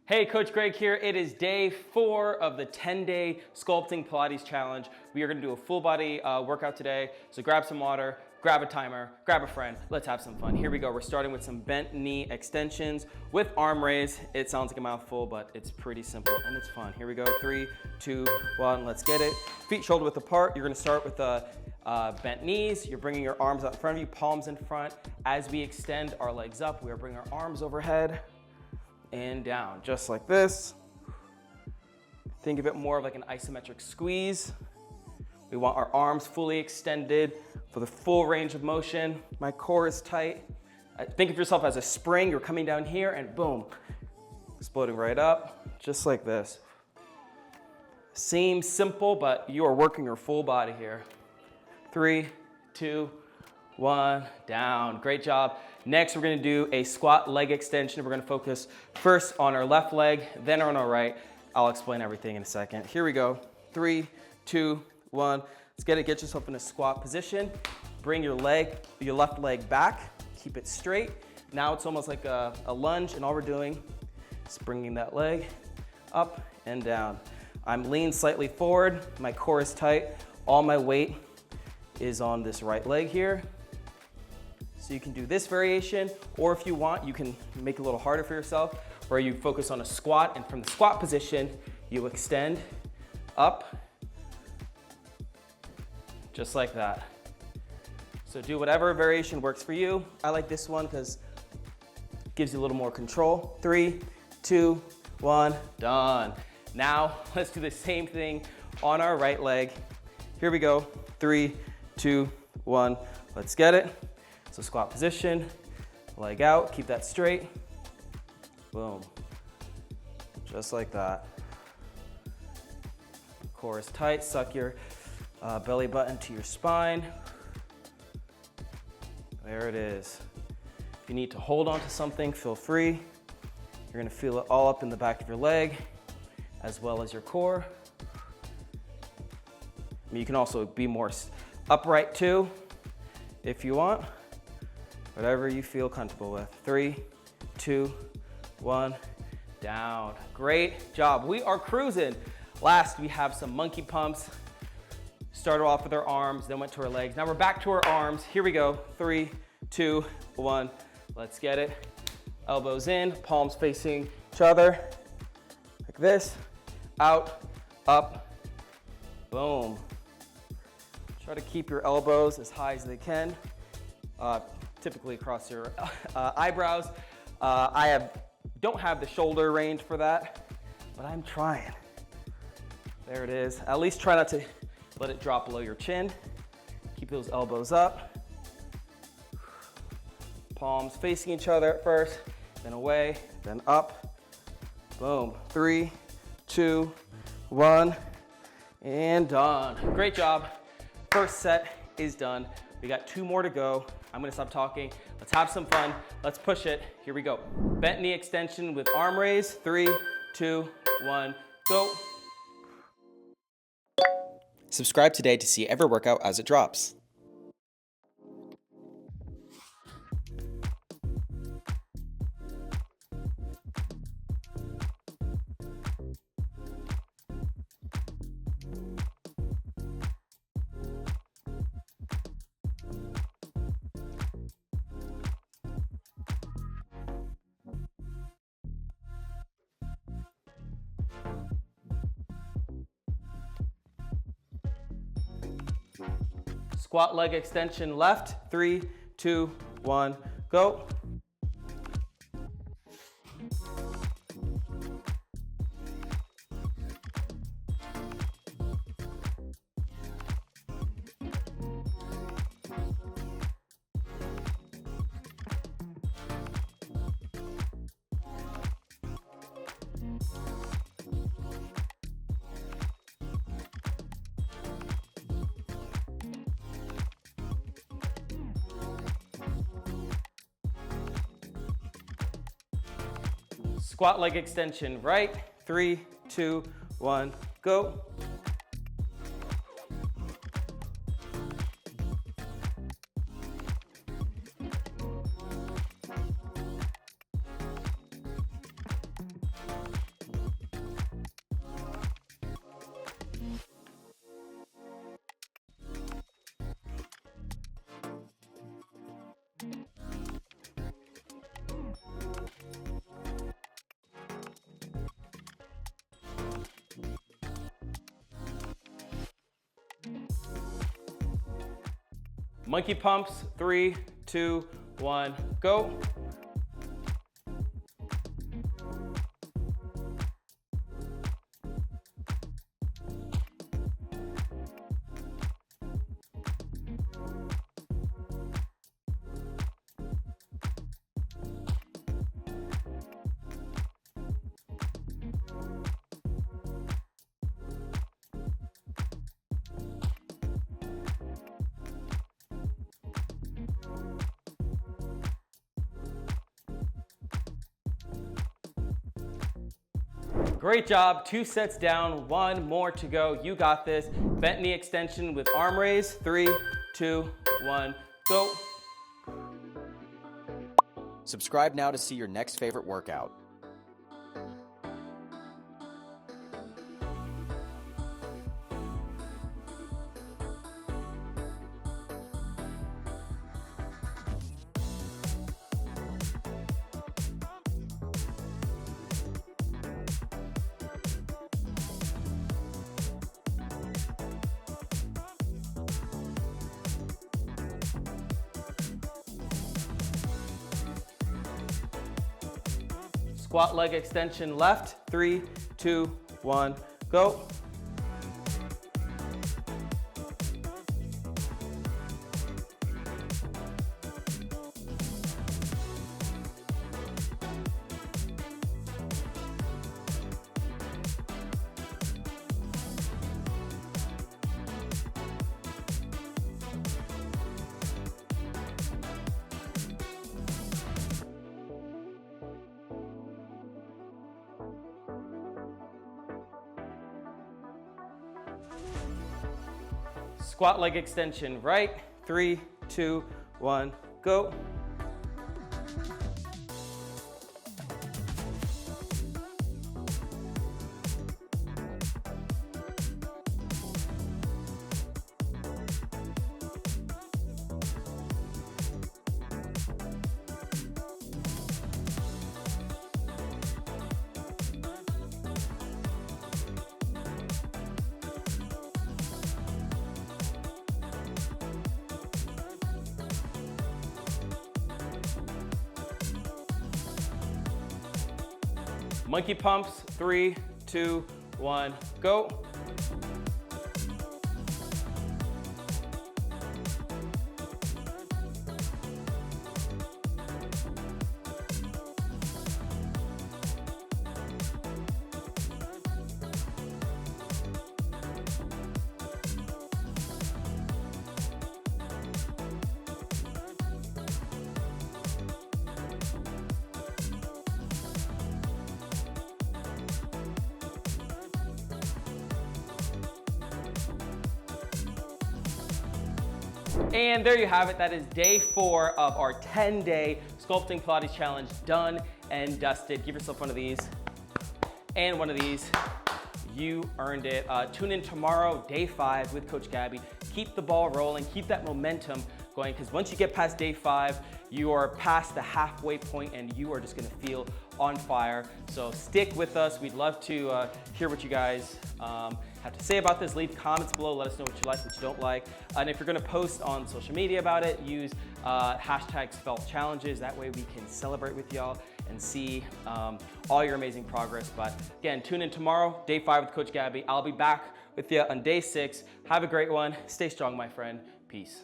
Hey, Coach Greg here. It is day 4 of the 10-day Sculpting Pilates challenge. We are gonna do a full body workout today. So grab some water, grab a timer, grab a friend. Let's have some fun. Here we go. We're starting with some bent knee extensions with arm raise. It sounds like a mouthful, but it's pretty simple and it's fun. Here we go. 3, 2, 1, let's get it. Feet shoulder width apart. You're gonna start with the bent knees. You're bringing your arms out in front of you, palms in front. As we extend our legs up, we are bringing our arms overhead and down, just like this. Think of it more of like an isometric squeeze. We want our arms fully extended for the full range of motion. My core is tight. Think of yourself as a spring. You're coming down here and boom, exploding right up, just like this. Seems simple, but you are working your full body here. 3, 2, 1, down. Great job. Next, we're gonna do a squat leg extension. We're gonna focus first on our left leg, then on our right. I'll explain everything in a second. Here we go. 3, 2, 1. Let's get it. Get yourself in a squat position. Bring your left leg back. Keep it straight. Now it's almost like a lunge, and all we're doing is bringing that leg up and down. I'm leaned slightly forward. My core is tight. All my weight is on this right leg here. So you can do this variation, or if you want, you can make it a little harder for yourself, where you focus on a squat, and from the squat position, you extend up, just like that. So do whatever variation works for you. I like this one because it gives you a little more control. 3, 2, 1, done. Now, let's do the same thing on our right leg. Here we go. 3, 2, 1, let's get it. So squat position, leg out, keep that straight. Boom. Just like that. Core is tight, suck your belly button to your spine. There it is. If you need to hold on to something, feel free. You're gonna feel it all up in the back of your leg, as well as your core. You can also be more upright too, if you want. Whatever you feel comfortable with. 3, 2, 1, down. Great job. We are cruising. Last, we have some monkey pumps. Started off with our arms, then went to our legs. Now we're back to our arms. Here we go. 3, 2, 1. Let's get it. Elbows in, palms facing each other. Like this. Out, up, boom. Try to keep your elbows as high as they can. Typically across your eyebrows. Don't have the shoulder range for that, but I'm trying. There it is. At least try not to let it drop below your chin. Keep those elbows up. Palms facing each other at first, then away, then up. Boom. 3, 2, 1, and done. Great job. First set is done. We got 2 more to go. I'm gonna stop talking. Let's have some fun. Let's push it. Here we go. Bent knee extension with arm raise. 3, 2, 1, go. Subscribe today to see every workout as it drops. Squat leg extension left. 3, 2, 1, go. Squat leg extension right. 3, 2, 1, go. Monkey pumps, 3, 2, 1, go. Great job, 2 sets down, 1 more to go. You got this. Bent knee extension with arm raise, 3, 2, 1, go. Subscribe now to see your next favorite workout. Squat leg extension left, 3, 2, 1, go. Squat leg extension right, 3, 2, 1, go. Monkey pumps, 3, 2, 1, go. And there you have it. That is day 4 of our 10-day Sculpting Pilates Challenge done and dusted. Give yourself one of these and one of these. You earned it. Tune in tomorrow, day 5 with Coach Gabby. Keep the ball rolling, keep that momentum going, because once you get past day 5, you are past the halfway point and you are just gonna feel on fire. So stick with us. We'd love to hear what you guys have to say about this. Leave comments below. Let us know what you like, what you don't like. And if you're gonna post on social media about it, use hashtag #SculptChallenges. That way we can celebrate with y'all and see all your amazing progress. But again, tune in tomorrow, day 5 with Coach Gabby. I'll be back with you on day 6. Have a great one. Stay strong, my friend. Peace.